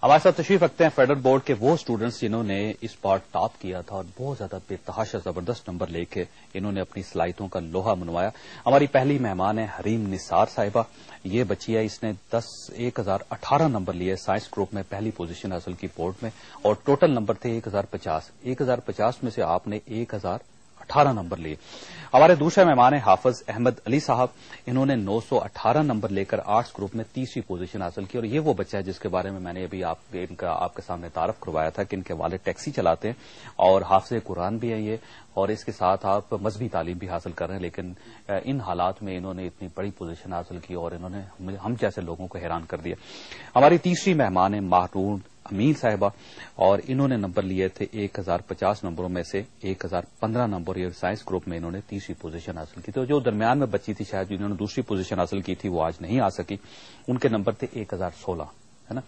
ہمارے ساتھ تشریف رکھتے ہیں فیڈرل بورڈ کے وہ اسٹوڈنٹس جنہوں نے اس بار ٹاپ کیا تھا اور بہت زیادہ بے تحاشا زبردست نمبر لے کے انہوں نے اپنی صلاحیتوں کا لوہا منوایا. ہماری پہلی مہمان ہے حریم نثار صاحبہ. یہ بچی ہے, اس نے 1018 نمبر لیے, سائنس گروپ میں پہلی پوزیشن حاصل کی بورڈ میں, اور ٹوٹل نمبر تھے 1050 میں سے آپ نے 1018 نمبر لیے. ہمارے دوسرے مہمان ہیں حافظ احمد علی صاحب. انہوں نے 918 نمبر لے کر آرٹس گروپ میں تیسری پوزیشن حاصل کی, اور یہ وہ بچہ ہے جس کے بارے میں میں نے ابھی آپ کے سامنے تعارف کروایا تھا کہ ان کے والد ٹیکسی چلاتے ہیں اور حافظ قرآن بھی ہیں یہ, اور اس کے ساتھ آپ مذہبی تعلیم بھی حاصل کر رہے ہیں. لیکن ان حالات میں انہوں نے اتنی بڑی پوزیشن حاصل کی اور انہوں نے ہم جیسے لوگوں کو حیران کر دیا. ہماری تیسری مہمان ہے مہرون امین صاحبہ, اور انہوں نے نمبر لیے تھے 1050 نمبروں میں سے 1015 نمبر. یہ سائنس گروپ میں انہوں نے تیسری پوزیشن حاصل کی. تو جو درمیان میں بچی تھی شاید جنہوں نے دوسری پوزیشن حاصل کی تھی وہ آج نہیں آ سکی, ان کے نمبر تھے 1016, ہے نا.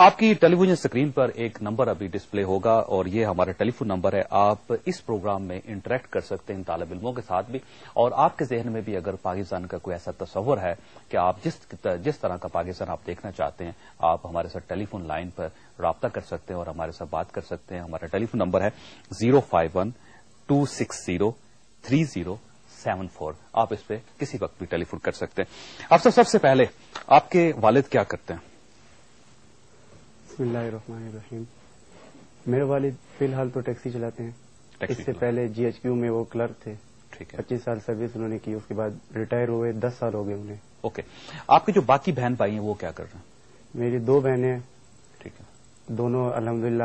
آپ کی ٹیلی ویژن اسکرین پر ایک نمبر ابھی ڈسپلے ہوگا اور یہ ہمارا ٹیلی فون نمبر ہے. آپ اس پروگرام میں انٹریکٹ کر سکتے ہیں ان طالب علموں کے ساتھ بھی, اور آپ کے ذہن میں بھی اگر پاکستان کا کوئی ایسا تصور ہے کہ آپ جس طرح کا پاکستان آپ دیکھنا چاہتے ہیں, آپ ہمارے ساتھ ٹیلی فون لائن پر رابطہ کر سکتے ہیں اور ہمارے ساتھ بات کر سکتے ہیں. ہمارا ٹیلی فون نمبر ہے 051-260-3074. آپ اس پہ کسی وقت بھی ٹیلی فون کر سکتے ہیں. آپ سب سے پہلے آپ کے والد کیا کرتے ہیں؟ بسم اللہ الرحمن الرحیم. میرے والد فی الحال تو ٹیکسی چلاتے ہیں. اس سے پہلے GHQ میں وہ کلرک تھے. 25 سال سروس انہوں نے کی, اس کے بعد ریٹائر ہوئے, 10 سال ہو گئے انہیں. اوکے. آپ کے جو باقی بہن بھائی ہیں وہ کیا کر رہے ہیں؟ میری 2 بہنیں ہیں. ٹھیک ہے. دونوں الحمدللہ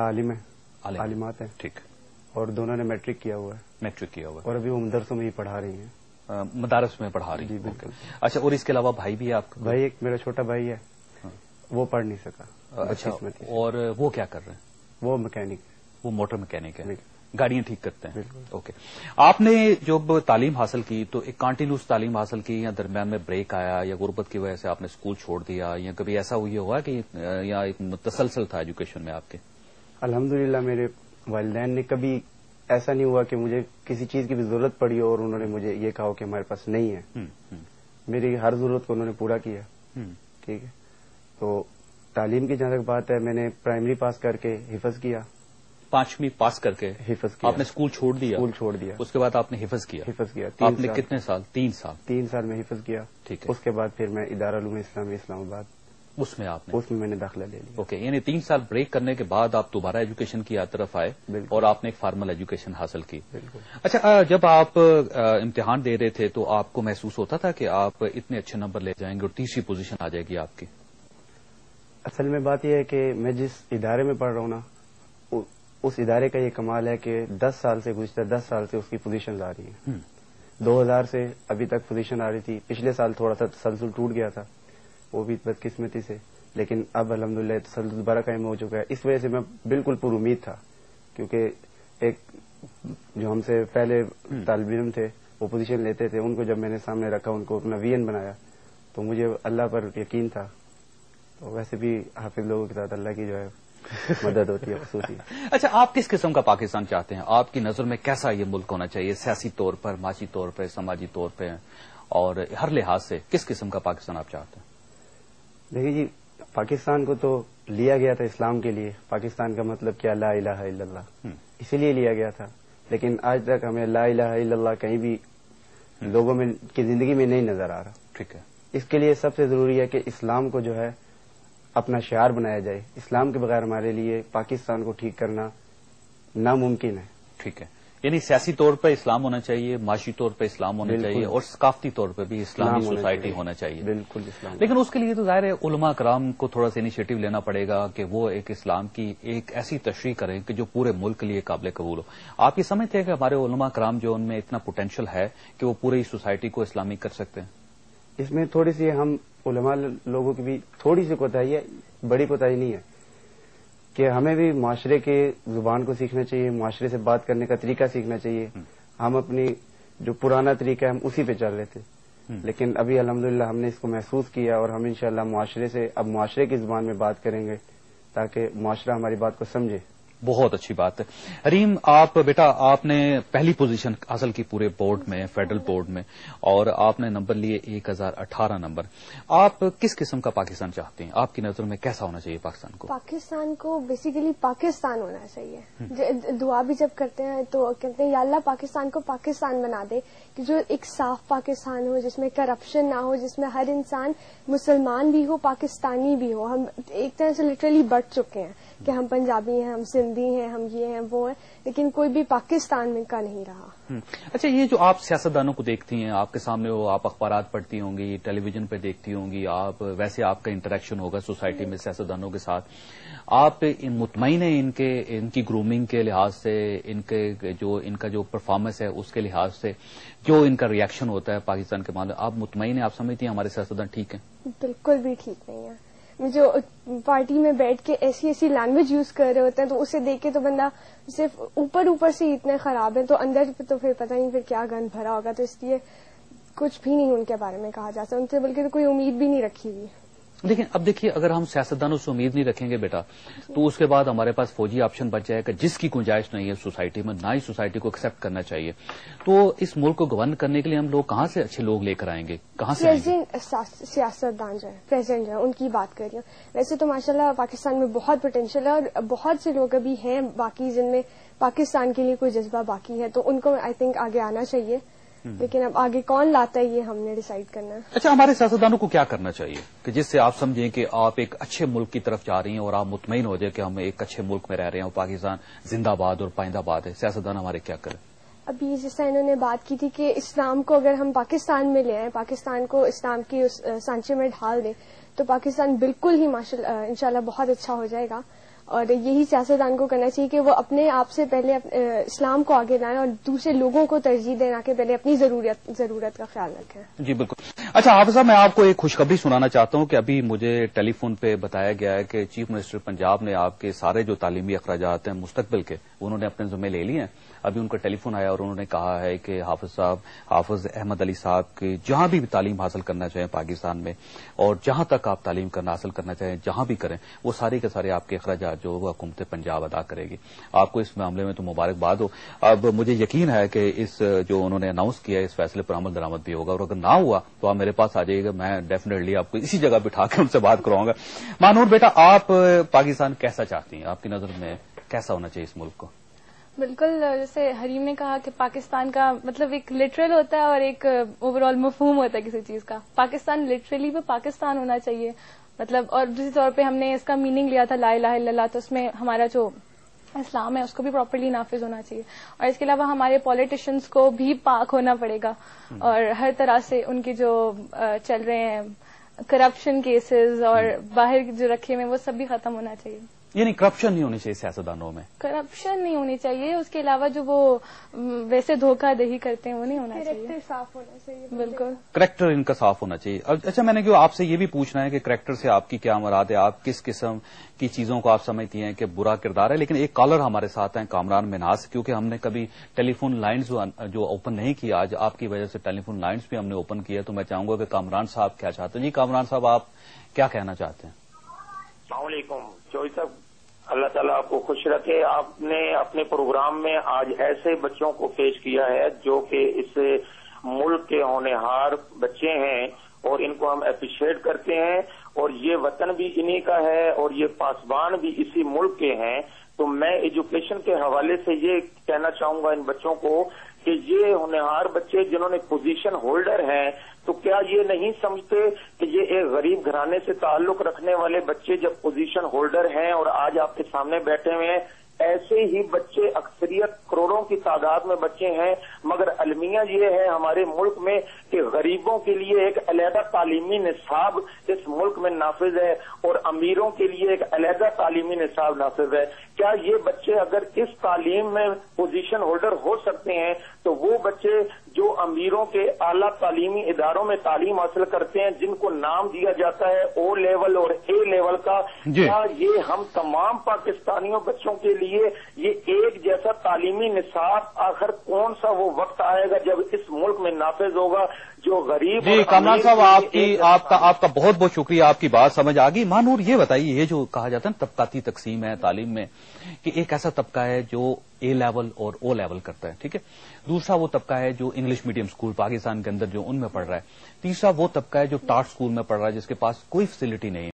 عالمات ہیں. ٹھیک. اور دونوں نے میٹرک کیا ہوا ہے. میٹرک کیا ہوا ہے. اور ابھی وہ مدرسوں میں ہی پڑھا رہی ہیں. مدارس میں پڑھا رہی ہیں. جی بالکل. اچھا, اور اس کے علاوہ بھائی بھی ہے آپ کا؟ بھائی ایک میرا چھوٹا بھائی ہے, وہ پڑھ نہیں سکا. اچھا, اور وہ کیا کر رہے ہیں؟ وہ میکینک, وہ موٹر میکینک ہے, گاڑیاں ٹھیک کرتے ہیں. اوکے. آپ نے جب تعلیم حاصل کی تو ایک کنٹینیوس تعلیم حاصل کی یا درمیان میں بریک آیا یا غربت کی وجہ سے آپ نے اسکول چھوڑ دیا, یا کبھی ایسا ہوا کہ یا ایک متسلسل تھا ایجوکیشن میں آپ کے؟ الحمدللہ میرے والدین نے کبھی ایسا نہیں ہوا کہ مجھے کسی چیز کی بھی ضرورت پڑی اور انہوں نے مجھے یہ کہا کہ ہمارے پاس نہیں ہے. میری ہر ضرورت کو انہوں نے پورا کیا. ٹھیک ہے. تو تعلیم کی جہاں تک بات ہے, میں نے پرائمری پاس کر کے حفظ کیا. 5ویں پاس کر کے حفظ کیا. آپ نے اسکول چھوڑ دیا؟ اس کے بعد آپ نے حفظ کیا. آپ نے کتنے سال؟ 3 سال. 3 سال میں حفظ کیا. ٹھیک ہے. اس کے بعد پھر میں ادارہ علوم اسلامی اسلام آباد, اس میں میں نے داخلہ لے لیا. اوکے. یعنی 3 سال بریک کرنے کے بعد آپ دوبارہ ایجوکیشن کی طرف آئے اور آپ نے ایک فارمل ایجوکیشن حاصل کی. اچھا, جب آپ امتحان دے رہے تھے تو آپ کو محسوس ہوتا تھا کہ آپ اتنے اچھے نمبر لے جائیں گے اور تیسری پوزیشن آ جائے گی آپ کی؟ اصل میں بات یہ ہے کہ میں جس ادارے میں پڑھ رہا ہوں نا, اس ادارے کا یہ کمال ہے کہ 10 سال سے گزشتہ 10 سال سے اس کی پوزیشنز آ رہی ہیں. 2000 سے ابھی تک پوزیشن آ رہی تھی. پچھلے سال تھوڑا سا تسلسل ٹوٹ گیا تھا, وہ بھی بدقسمتی سے, لیکن اب الحمدللہ تسلسل دوبارہ قائم ہو چکا ہے. اس وجہ سے میں بالکل پر امید تھا, کیونکہ ایک جو ہم سے پہلے طالب علم تھے وہ پوزیشن لیتے تھے, ان کو جب میں نے سامنے رکھا, ان کو اپنا VN بنایا, تو مجھے اللہ پر یقین تھا. تو ویسے بھی حافظ لوگوں کے ساتھ اللہ کی جو ہے مدد ہوتی ہے خصوصی. اچھا, آپ کس قسم کا پاکستان چاہتے ہیں؟ آپ کی نظر میں کیسا یہ ملک ہونا چاہیے, سیاسی طور پر, معاشی طور پر, سماجی طور پہ, اور ہر لحاظ سے کس قسم کا پاکستان آپ چاہتے ہیں؟ دیکھیے جی, پاکستان کو تو لیا گیا تھا اسلام کے لیے. پاکستان کا مطلب کیا؟ لا الہ الا اللہ, اسی لیے لیا گیا تھا. لیکن آج تک ہمیں لا الہ الا اللہ کہیں بھی لوگوں میں کی زندگی میں نہیں نظر آ رہا. ٹھیک ہے. اس کے لیے سب سے ضروری ہے کہ اسلام کو جو ہے اپنا شعار بنایا جائے. اسلام کے بغیر ہمارے لیے پاکستان کو ٹھیک کرنا ناممکن ہے. ٹھیک ہے. یعنی سیاسی طور پر اسلام ہونا چاہیے, معاشی طور پر اسلام ہونا چاہیے, اور ثقافتی طور پر بھی اسلامی سوسائٹی ہونا چاہیے. بالکل اسلام. لیکن اس کے لیے تو ظاہر ہے علماء کرام کو تھوڑا سا انیشیٹو لینا پڑے گا کہ وہ ایک اسلام کی ایک ایسی تشریح کریں کہ جو پورے ملک کے لیے قابل قبول ہو. آپ یہ سمجھتے ہیں کہ ہمارے علماء کرام جو ان میں اتنا پوٹینشیل ہے کہ وہ پوری سوسائٹی کو اسلامی کر سکتے ہیں؟ اس میں تھوڑی سی ہم علماء لوگوں کی بھی تھوڑی سی کوتاہی ہے, بڑی کوتاہی نہیں ہے, کہ ہمیں بھی معاشرے کے زبان کو سیکھنا چاہیے, معاشرے سے بات کرنے کا طریقہ سیکھنا چاہیے. ہم اپنی جو پرانا طریقہ ہے ہم اسی پہ چل رہے تھے, لیکن ابھی الحمدللہ ہم نے اس کو محسوس کیا, اور ہم انشاءاللہ معاشرے سے اب معاشرے کی زبان میں بات کریں گے تاکہ معاشرہ ہماری بات کو سمجھے. بہت اچھی بات ہے. حریم آپ بیٹا آپ نے پہلی پوزیشن حاصل کی پورے بورڈ میں, فیڈرل بورڈ میں, اور آپ نے نمبر لیے 1018 نمبر. آپ کس قسم کا پاکستان چاہتے ہیں؟ آپ کی نظر میں کیسا ہونا چاہیے پاکستان کو؟ پاکستان کو بیسیکلی پاکستان ہونا چاہیے. دعا بھی جب کرتے ہیں تو کہتے ہیں یا اللہ پاکستان کو پاکستان بنا دے, کہ جو ایک صاف پاکستان ہو, جس میں کرپشن نہ ہو, جس میں ہر انسان مسلمان بھی ہو پاکستانی بھی ہو. ہم ایک طرح سے لٹرلی بٹ چکے ہیں کہ ہم پنجابی ہیں, ہم سندھی ہیں, ہم یہ ہیں وہ ہیں, لیکن کوئی بھی پاکستان میں کا نہیں رہا. اچھا, یہ جو آپ سیاستدانوں کو دیکھتی ہیں, آپ کے سامنے وہ آپ اخبارات پڑھتی ہوں گی, ٹیلی ویژن پہ دیکھتی ہوں گی, آپ ویسے آپ کا انٹریکشن ہوگا سوسائٹی میں سیاستدانوں کے ساتھ, آپ مطمئن ہیں ان کی گرومنگ کے لحاظ سے, ان کا جو پرفارمنس ہے اس کے لحاظ سے, جو ان کا ریئیکشن ہوتا ہے پاکستان کے معاملے, آپ مطمئن ہیں, آپ سمجھتی ہیں ہمارے سیاستدان ٹھیک ہیں؟ بالکل بھی ٹھیک نہیں ہے. جو پارٹی میں بیٹھ کے ایسی لینگویج یوز کر رہے ہوتے ہیں تو اسے دیکھ کے تو بندہ صرف اوپر سے اتنے خراب ہے, تو اندر تو پھر پتہ نہیں پھر کیا گند بھرا ہوگا. تو اس لیے کچھ بھی نہیں ان کے بارے میں کہا جا سکتا, ان سے بلکہ تو کوئی امید بھی نہیں رکھی ہوئی. لیکن اب دیکھیے, اگر ہم سیاستدانوں سے امید نہیں رکھیں گے بیٹا, تو اس کے بعد ہمارے پاس فوجی آپشن بچ جائے گا, جس کی گنجائش نہیں ہے سوسائٹی میں, نہ ہی سوسائٹی کو ایکسپٹ کرنا چاہیے. تو اس ملک کو گورن کرنے کے لیے ہم لوگ کہاں سے اچھے لوگ لے کر آئیں گے, کہاں سے آئیں گے؟ سیاستدان جو ہے, پریزیڈنٹ جو ہے, ان کی بات کر رہی ہوں. ویسے تو ماشاءاللہ پاکستان میں بہت پوٹینشیل ہے, اور بہت سے لوگ ابھی ہیں باقی جن میں پاکستان کے لیے کوئی جذبہ باقی ہے, تو ان کو آئی تھنک آگے آنا چاہیے. لیکن اب آگے کون لاتا ہے یہ ہم نے ڈیسائیڈ کرنا ہے. اچھا, ہمارے سیاستدانوں کو کیا کرنا چاہیے کہ جس سے آپ سمجھیں کہ آپ ایک اچھے ملک کی طرف جا رہی ہیں اور آپ مطمئن ہو جائے کہ ہم ایک اچھے ملک میں رہ رہے ہیں اور پاکستان زندہ باد اور پائندہ باد ہے؟ سیاستدان ہمارے کیا کریں؟ ابھی جیسا انہوں نے بات کی تھی کہ اسلام کو اگر ہم پاکستان میں لے آئیں, پاکستان کو اسلام کی اس سانچے میں ڈھال دیں, تو پاکستان بالکل ہی انشاءاللہ بہت اچھا ہو جائے گا. اور یہی سیاستدان کو کرنا چاہیے کہ وہ اپنے آپ سے پہلے اسلام کو آگے لائیں اور دوسرے لوگوں کو ترجیح دیں, نہ کہ پہلے اپنی ضرورت کا خیال رکھیں. جی بالکل. اچھا حافظ صاحب, میں آپ کو ایک خوشخبری سنانا چاہتا ہوں کہ ابھی مجھے ٹیلی فون پہ بتایا گیا ہے کہ چیف منسٹر پنجاب نے آپ کے سارے جو تعلیمی اخراجات ہیں مستقبل کے, انہوں نے اپنے ذمہ لے لیے ہیں. ابھی ان کا ٹیلی فون آیا اور انہوں نے کہا ہے کہ حافظ احمد علی صاحب کی جہاں بھی تعلیم حاصل کرنا چاہیں پاکستان میں, اور جہاں تک آپ تعلیم حاصل کرنا چاہیں, جہاں بھی کریں, وہ سارے کے سارے آپ کے اخراجات جو وہ حکومت پنجاب ادا کرے گی. آپ کو اس معاملے میں تو مبارکباد ہو. اب مجھے یقین ہے کہ اس جو انہوں نے اناؤنس کیا ہے اس فیصلے پر عمل درآمد بھی ہوگا, اور اگر نہ ہوا تو آپ میرے پاس آ جائیے گا, میں ڈیفینیٹلی آپ کو اسی جگہ بٹھا کے ان سے بات کراؤں گا. مانور بیٹا, آپ پاکستان کیسا چاہتی ہیں؟ آپ کی نظر میں کیسا ہونا چاہیے اس ملک کو؟ بالکل, جیسے حریم نے کہا کہ پاکستان کا مطلب ایک لٹرل ہوتا ہے اور ایک اوور آل مفہوم ہوتا ہے کسی چیز کا. پاکستان لٹرلی بھی پاکستان ہونا چاہیے, مطلب, اور دوسری طور پہ ہم نے اس کا میننگ لیا تھا لا الہ الا اللہ, تو اس میں ہمارا جو اسلام ہے اس کو بھی پراپرلی نافذ ہونا چاہیے. اور اس کے علاوہ ہمارے پولیٹیشینس کو بھی پاک ہونا پڑے گا, اور ہر طرح سے ان کے جو چل رہے ہیں کرپشن کیسز اور باہر جو رکھے ہوئے وہ سب بھی ختم ہونا چاہیے. یعنی کرپشن نہیں ہونی چاہیے سیاستدانوں میں, کرپشن نہیں ہونی چاہیے. اس کے علاوہ جو وہ ویسے دھوکہ دہی کرتے ہیں وہ نہیں ہونا چاہیے. کریکٹر صاف ہونا چاہیے. بالکل, کریکٹر ان کا صاف ہونا چاہیے. اچھا, میں نے جو آپ سے یہ بھی پوچھنا ہے کہ کریکٹر سے آپ کی کیا مراد ہے, آپ کس قسم کی چیزوں کو آپ سمجھتی ہیں کہ برا کردار ہے. لیکن ایک کالر ہمارے ساتھ ہیں, کامران مناز, کیونکہ ہم نے کبھی ٹیلی فون لائنز جو اوپن نہیں کیا, آج آپ کی وجہ سے ٹیلی فون لائنز بھی ہم نے اوپن کیا, تو میں چاہوں گا کہ کامران صاحب کیا چاہتے ہیں. جی کامران صاحب, آپ کیا کہنا چاہتے ہیں؟ السلام علیکم. چوہی صاحب, اللہ تعالیٰ آپ کو خوش رکھے. آپ نے اپنے پروگرام میں آج ایسے بچوں کو پیش کیا ہے جو کہ اس ملک کے ہونہار بچے ہیں, اور ان کو ہم اپریشیٹ کرتے ہیں, اور یہ وطن بھی انہی کا ہے اور یہ پاسبان بھی اسی ملک کے ہیں. تو میں ایجوکیشن کے حوالے سے یہ کہنا چاہوں گا ان بچوں کو کہ یہ ہونہار بچے جنہوں نے پوزیشن ہولڈر ہیں, تو کیا یہ نہیں سمجھتے کہ یہ ایک غریب گھرانے سے تعلق رکھنے والے بچے جب پوزیشن ہولڈر ہیں اور آج آپ کے سامنے بیٹھے ہوئے ہیں, ایسے ہی بچے اکثریت کروڑوں کی تعداد میں بچے ہیں, مگر المیہ یہ ہے ہمارے ملک میں کہ غریبوں کے لیے ایک علیحدہ تعلیمی نصاب اس ملک میں نافذ ہے اور امیروں کے لیے ایک علیحدہ تعلیمی نصاب نافذ ہے. کیا یہ بچے اگر اس تعلیم میں پوزیشن ہولڈر ہو سکتے ہیں تو وہ بچے جو امیروں کے اعلیٰ تعلیمی اداروں میں تعلیم حاصل کرتے ہیں, جن کو نام دیا جاتا ہے او لیول اور اے لیول کا, کیا یہ ہم تمام پاکستانیوں بچوں کے لیے یہ ایک جیسا تعلیمی نصاب, آخر کون سا وہ وقت آئے گا جب اس ملک میں نافذ ہوگا جو غریب؟ جی کامران صاحب, آپ کا بہت بہت شکریہ. آپ کی بات سمجھ آ گئی. مانور یہ بتائیے، یہ جو کہا جاتا ہے نا طبقاتی تقسیم ہے تعلیم میں، کہ ایک ایسا طبقہ ہے جو اے لیول اور او لیول کرتا ہے، ٹھیک ہے، دوسرا وہ طبقہ ہے جو انگلش میڈیم اسکول پاکستان کے اندر جو ان میں پڑھ رہا ہے، تیسرا وہ طبقہ ہے جو ٹاٹ اسکول میں پڑھ رہا ہے جس کے پاس کوئی فیسلٹی نہیں ہے.